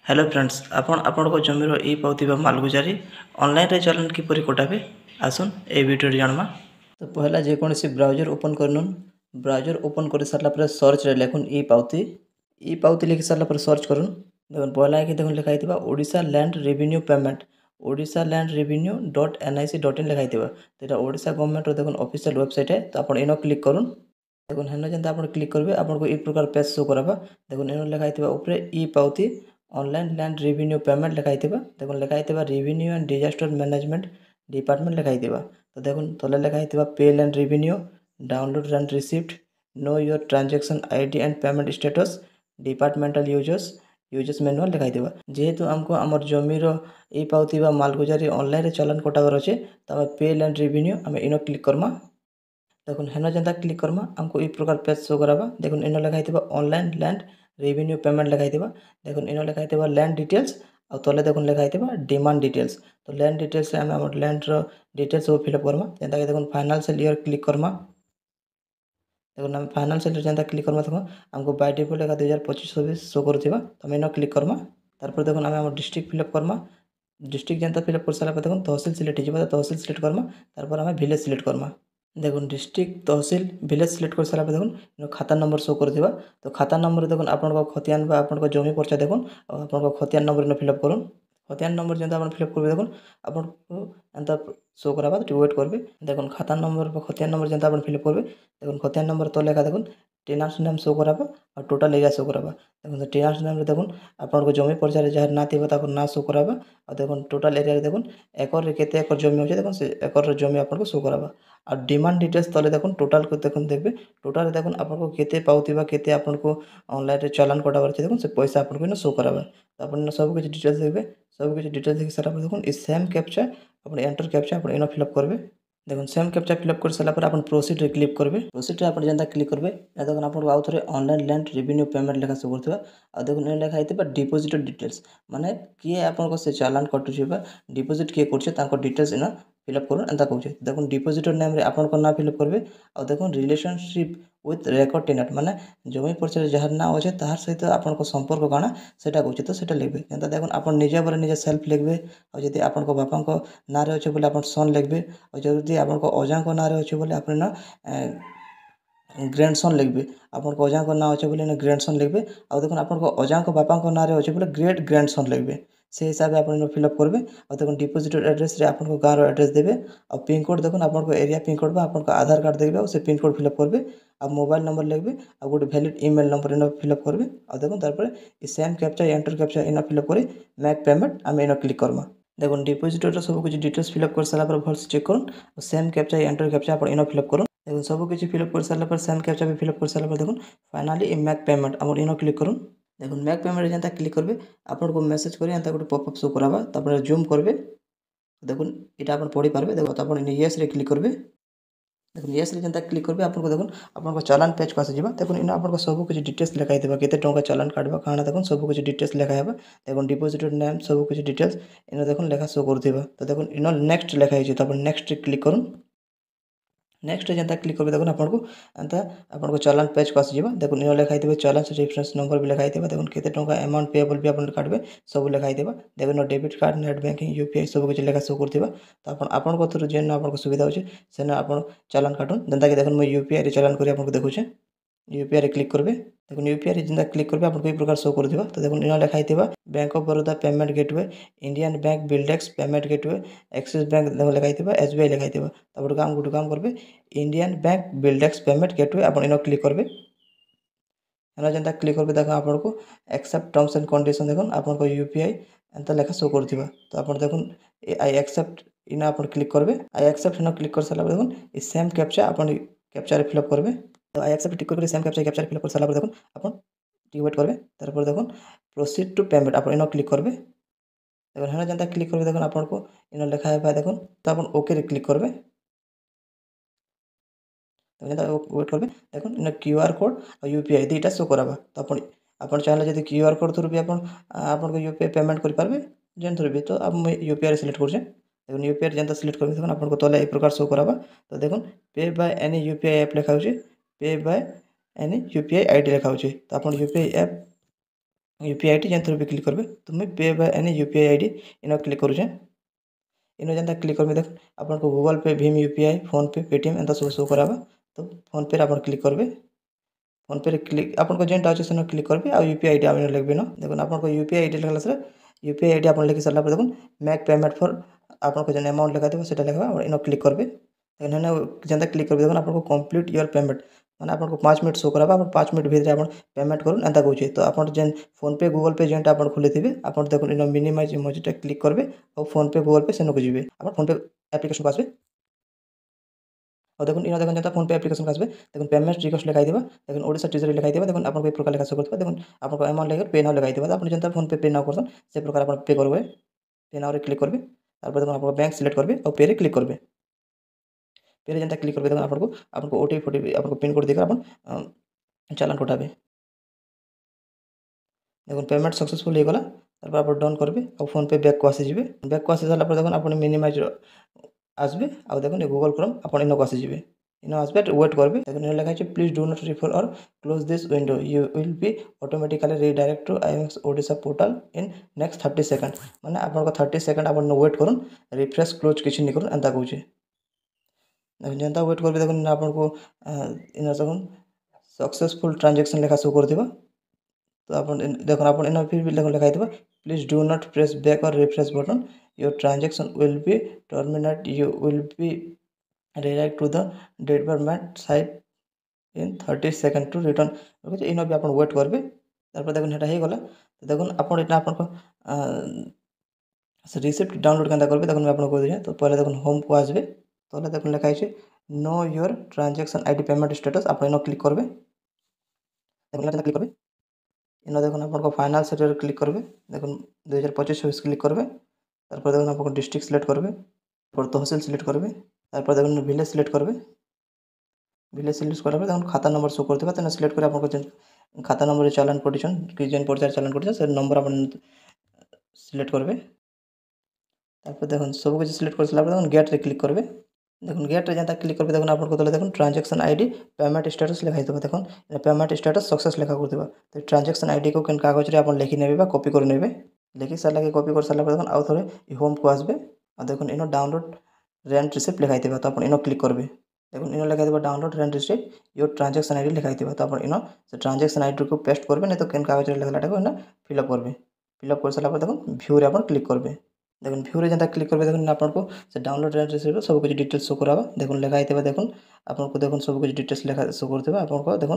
Hello friends आपण जमीर ई पाउथिबा मालगुजारी online रे चलन किपरि कटाबे आसुन ए वीडियो जानमा। तो पहला जेकोसी ब्राउजर ओपन करनुन। ब्राउजर ओपन कर सारा पर सर्च रे लिखुन ई पाउती लिखि सारा पर सर्च करुन। देखुन पहला कि देखुन लिखाइथिबा Odisha land revenue payment Odisha land revenue .nic.in लिखाइथिबा। तो एटा ओडिशा गवर्नमेंट रो देखुन ऑफिशियल वेबसाइट है। तो आपण इनो क्लिक करुन। देखुन हेन जेंता आपण क्लिक करबे आपनको ई प्रकार पेज शो करबा। देखुन एनो लिखाइथिबा ऊपर ई पाउती ऑनलाइन लैंड रेवेन्यू पेमेंट लिखाइथिबा। देखुन लिखाइथिबा revenue and disaster management department लिखाइथिबा। तो देखुन तले लिखाइथिबा pay land revenue download and received know your transaction ID and payment status departmental users manual लिखाइथिबा। जेहेतु हमको हमर जमीर ई पाउथिबा मालगुजारी ऑनलाइन रे चलन कटावर अछि त हम पे लैंड रेवेन्यू हम इनो क्लिक करमा। देखुन हेन जेंता क्लिक करमा हमको ई प्रकार पेज शो कराबा। देखुन इनो लिखाइथिबा ऑनलाइन लैंड रेवेन्यू पेमेंट लिखाइथिबा। देखुन इनो लिखाइथिबा लैंड डिटेल्स आ तले देखुन लिखाइथिबा डिमांड डिटेल्स। तो लैंड डिटेल्स हम हमर लैंड रो डिटेल्स सब फिलअप करमा। जेंता कि देखुन फाइनेंशियल ईयर क्लिक करमा। देखुन हम फाइनेंशियल ईयर जेंता क्लिक करमा देखुन हमको बाय डिफॉल्ट 2025-26 शो करथिबा। तो हम इनो क्लिक करमा। तारपर देखुन हम हमर डिस्ट्रिक्ट फिलअप करमा। डिस्ट्रिक्ट जेंता फिलअप कर सारा पर देखुन तहसील सिलेक्ट हिजिबा। तो तहसील सिलेक्ट करमा। तारपर हम विलेज सिलेक्ट करमा। देखुन डिस्ट्रिक्ट तहसील विलेज सिलेक्ट कर सारा देखुन खाता नंबर शो कर दिबा। तो खाता नंबर देखुन आपन खतियान बा आपन जमी पर्चा देखुन आपन खतियान नंबर फिलअप करुन। खतियान नंबर जेंता आपन फिलअप करबे देखुन आपन एंता शो कराबा। तो वेट करबे। देखुन खाता नंबर खतियान नंबर जेंता आपन फिलअप करबे देखुन खतियान नंबर तो लेखा देखुन टेनांस नेम शो कराबा और टोटल एरिया शो कराबा। देखुन टेनांस नेम रे देखुन आपन जमी पर्चा रे जहर ना थिबा तापर ना शो कराबा और देखुन टोटल एरिया रे देखुन एकर रे केते एकर जमी होचे देखुन से एकर रे जमी आपन शो कराबा। और डिमांड डिटेल्स तले देखुन टोटल को देखुन देबे। टोटल देखुन आपन केते पाउथिबा केते आपन ऑनलाइन रे चालान कटावर छै देखुन से पैसा आपन को शो कराबा। तो आपन सब कुछ डिटेल्स देबे। सब कुछ डिटेल्स देख सारा पर देखुन ई सेम कैप्चा आपन एंटर कैप्चा आपन इनो फिलअप करबे। देखुन सेम कैप्चा फिलअप कर सारा पर आपन प्रोसीड रे क्लिक करबे। प्रोसीड रे आपन जेंता क्लिक करबे या देखुन आपन आउ थरे ऑनलाइन लैंड रेवेन्यू पेमेंट लेखा शो करथबा। आ देखुन ए लेखा आइतबा डिपॉजिट डिटेल्स माने किए आपन को से चालान कटु छिबा डिपॉजिट किए करछे ताको डिटेल्स इना फिलअप करुन एंता कहूचे। देखुन डिपॉजिटर नेम रे आपन को ना फिलअप करबे और देखुन रिलेशनशिप विथ रेकर्ड टेनेंट माने जमी पर्चा जहार ना होचे तार सहित आपन को संपर्क काना सेटा कहूचे। तो सेटा लिखबे एंता देखुन आपन निजे बरे निजे सेल्फ लिखबे और जदी आपन को बापा को ना रे होचे बोले आपन सन लिखबे और जदी आपन को अजा को ना रे होचे बोले आपन ना ग्रैंडसन लिखबे। आपन को अजा को ना होचे बोले ग्रैंडसन लिखबे और देखुन आपन को अजा को बापा को ना रे होचे बोले ग्रेट ग्रैंडसन लिखबे। से हिसाब से आपन फिलअप करबे और देखुन डिपॉजिटर एड्रेस रे आपन को गाँव एड्रेस देबे और पिन कोड देखुन आपन को एरिया पिन कोड बा आपन को आधार कार्ड देबे और से पिन कोड फिलअप करबे और मोबाइल नंबर लिखबे और गोटे वैलिड ईमेल नंबर इनो फिलअप करबे और देखुन तार पर ई सेम कैप्चा एंटर कैप्चा इनो फिलअप करे मेक पेमेंट हम इनो क्लिक करमा। देखुन डिपॉजिटर रो सब कुछ डिटेल्स फिलअप कर सारा पर भल से चेक करुन और सेम कैप्चा एंटर कैप्चा आपन इनो फिलअप करुन। देखुन सब कुछ फिलअप कर सारा पर सेम कैप्चा भी फिलअप कर सारा पर देखुन फाइनली मेक पेमेंट हमर इनो क्लिक करुन। देखुन मेक पेमेंट जेंता क्लिक करबे आपन को मेसेज करी एंता गोटे पॉपअप शो कराबा। तापर जूम करबे देखुन एटा आपन पढ़ी पारबे। देखो तो आपन यस रे क्लिक करबे। देखुन यस रे जेंता क्लिक करबे आपन को देखुन आपन को चालान पेज को आसी जिबा। देखुन इनो आपन को सब कुछ डिटेल्स लिखाइ देबा केते टंका चालान काटबा काना देखुन सब कुछ डिटेल्स लिखा हेबा। देखुन डिपॉजिटर नेम सब कुछ डिटेल्स इनो देखुन लेखा शो करथिबा। तो देखुन इनो नेक्स्ट लिखा हिजे तो आपन नेक्स्ट रे क्लिक करुन। नेक्स्ट जेंता क्लिक करबे देखुन आपन को एंता आपन को चालान पेज को आसी जिबा। देखुन इनो लिखाइ देबे चालान से रेफरेंस नंबर भी लिखाइ देबा। देखुन केते टंका अमाउंट पेएबल भी आपन काटबे सब लिखाइ देबा। देखुन debit card net banking UPI सब कुछ लेखा शो करथिबा। तो आपन को थ्रू जेन आपन को सुविधा होचे सेना आपन चालान काटुन। जेंता कि देखुन मैं यूपीआई रे चालान करी आपन को देखुचे। यूपीआई रे क्लिक करबे। देखुन यूपीआई रे जेंता क्लिक करबे आपन को ई प्रकार शो करथिबा। तो देखुन इनो लिखाइ देबा Bank of Baroda payment gateway Indian Bank BillDesk payment gateway Axis Bank देखो लिखाइ देबा एसबीआई लिखाइ देबा। तापर गोटे काम करबे Indian Bank BillDesk payment gateway आपन इनो क्लिक करबे। एना जेंता क्लिक करबे देखो आपन को एक्सेप्ट टर्म्स एंड कंडीशन देखुन आपन को यूपीआई एंता लेखा शो करथिबा। तो आपन देखुन आई एक्सेप्ट इना आपन क्लिक करबे। आई एक्सेप्ट इना क्लिक कर साला पर देखुन ई सेम कैप्चा आपन कैप्चा रे फिलअप करबे। तो आई एक्सेप्ट टिक करके सेम कैप्चा रे फिलअप कर साला पर देखुन आपन टिक वेट करबे। तार पर देखुन प्रोसीड टू पेमेंट आपन इनो क्लिक करबे। देखुन हेना जेंता क्लिक करबे देखुन आपन को इनो लेखा हेबा देखुन तो आपन ओके रे क्लिक करबे। तो जेंता वेट करबे देखुन इनो क्यूआर कोड और यूपीआई दुइटा शो कराबा। तो आपन चाहले जदि क्यूआर कोड थ्रू भी आपन को यूपीआई पेमेंट करि पारबे जेन थ्रू भी। तो अब मैं यूपीआई सिलेक्ट करछे। देखुन यूपीआई जेंता सिलेक्ट करबे देखुन आपन को तले ए प्रकार शो कराबा। तो देखुन पे बाय एनी यूपीआई ऐप लिखा होचे पे बाय एनी यूपीआई आईडी लिखा होचे। तो आपन यूपीआई ऐप यूपीआई आईडी जेन भी क्लिक करेंगे तो मैं पे by any UPI ID in click करूँ इन जेनता क्लिक करेंगे देख आपको गूगल पे भीम यूपीआई फोन पे पेटीएम एंता सब शो कराबा तो फोन पे आप क्लिक करेंगे फोन पे क्लिक आपको जेनटा अच्छे से क्लिक करेंगे आ यूपीआई आईडी आप लिखे न देखो आपको यूपीआई आईडी लिखला से यूपीआई आईडी आप लिखी सारा देखो मेक पेमेंट फॉर आपको जो अमाउंट लिखा थी से लिखा और इन क्लिक करेंगे जेनता क्लिक करेंगे देखो आपको कंप्लीट योर पेमेंट मैंने आपको 5 मिनट शो कराबा 5 मिनट भीतर आप पेमेंट करूँ एंता कहे तो आप फोन पे गूगल पे जेनटा आप खोली थे आप देखो इन मिनिमाइज इमोजीटा क्लिक करेंगे और फोन पे गूगल पे सेन को जी आप फोन पे एप्लिकेशन को आसबे और देखो इन देखो जेनता फोन पे एप्लिकेशन को आसबे देखो पेमेंट रिक्वेस्ट लिखाई देबा देखो ओडिशा ट्रेजरी लिखाई देबा देखो आपको ए प्रकार लिखा शो करथबा देखो आपको अमाउंट लेकर पे नाउ लिखाई देबा आप जेनता फोन पे नाउ करसन से प्रकार आप पे करबे पे नाउ रे क्लिक करबे तारपर देखो आप बैंक सिलेक्ट करबे और पे रे क्लिक करबे पे रे जेनता क्लिक करबे देखो आपको ओटीपी फोटीपी आपको पिन कोड देकर आप चालान कटाबे देखो पेमेंट सक्सेसफुल हो गला तारपर आप डन करबे और फोन पे बैक को आसी बैक को आसी सारा पर देखो आप मिनिमाइज आसबे आ देखो गूगल क्रोम आप इन को आसी इन आसबे वेट करबे देखो इन लिखा है प्लीज डू नॉट रिफर और close this window you will be automatically redirect to IMX Odisha portal in next 30 second माने आपन 30 सेकंड आप वेट करूँ रिफ्रेश क्लोज किसी नहीं करूँ एंता कहूँ देखो जेनता वेट करबे देखो आपको इन देखो सक्सेसफुल ट्रांजैक्शन लिखा शो कर तो आप देखो आप इन फिर भी देखो लिखाई please do not press back or refresh button your transaction will be terminate you will be redirect to the development site in 30 second to return in भी आप वेट करेंगे तारपर देखो यहाँ हो गला तो देखो आपको रिसिप्ट डाउनलोड केंता करेंगे देखो आपको कह दूँ तो पहले देखो होम को आसबे तो देखो लिखाई no your transaction ID payment status आप इन क्लिक करेंगे देखो क्लिक करेंगे इन देखो आपको फाइनाल सेक्टर क्लिक करेंगे देखो 2025 क्लिक करेंगे तारपर देखो आपको डिस्ट्रिक्ट सिलेक्ट करेंगे और तहसील सिलेक्ट करेंगे तारपर देखो विलेज सिलेक्ट करेंगे विलेज सिलेक्ट करेंगे देखो खाता नंबर शो करते हैं सिलेक्ट कर आपको खाता नंबर चालान पड़ीछन कि जेन पर्चार चालान कर से नंबर आप सिलेक्ट करेंगे तारपर देखो सब कुछ सिलेक्ट कर सारा देखो गेट रे क्लिक करेंगे देखो गेट रे जेनता क्लिक करेंगे देखो आपको तले देखो ट्रांजैक्शन आईडी पेमेंट स्टेटस लिखाई देबा देखो पेमेंट स्टेटस सक्सेस लिखा कर देबा तो ट्रांजैक्शन आईडी को केन कागज रे आप लिखि नेबे कॉपी कर नेबे लिखि सारा के कॉपी कर सारा देखो आउ थोड़े होम को आसबे आ देखो इन डाउनलोड रेंट रिसिप्ट लिखाई देबा तो आप इन क्लिक करबे देखो इन लिखाई देबा download rent receipt your transaction ID लिखाई देबा तो आप इन से ट्रांजैक्शन आईडी को पेस्ट करबे नहीं तो केन कागज रे लिखलाटा को इन फिल अप करबे फिल अप कर सारा पर देखो व्यू रे आप क्लिक करबे देखो व्यू रे जेनता क्लिक करबे देखो आपको से डाउनलोड रेंट रिसिप्ट सब कुछ डिटेल्स शो कराबा देखो लिखाई देबा देखो आपको देखो सब कुछ डिटेल्स लिखा शो करथबा आपको देखो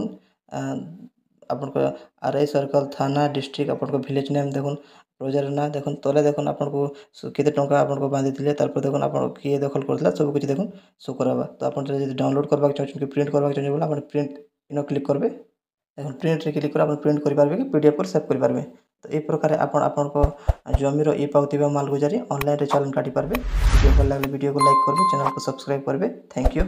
आपको आरआई सर्कल थाना डिस्ट्रिक्ट आपको विलेज नेम देखो रोजर ना देखो तले देखो आपको केते टंका आपको बांधी थिले तारपर देखो आप किए दखल करथला सब कुछ देखो शो कराबा तो आप डाउनलोड करबा चाहछन कि प्रिंट करबा चाहछन बोला आप प्रिंट इन क्लिक करबे देखो प्रिंट रे क्लिक कर आप प्रिंट कर पारबे कि पीडीएफ पर सेव कर पारबे तो ये प्रकार आपको जमीर ई पाउथिबा मालगुजारी ऑनलाइन रे चालान काटी पारबे वीडियो भल लागले वीडियो को लाइक करबे चैनल को सब्सक्राइब करबे थैंक यू।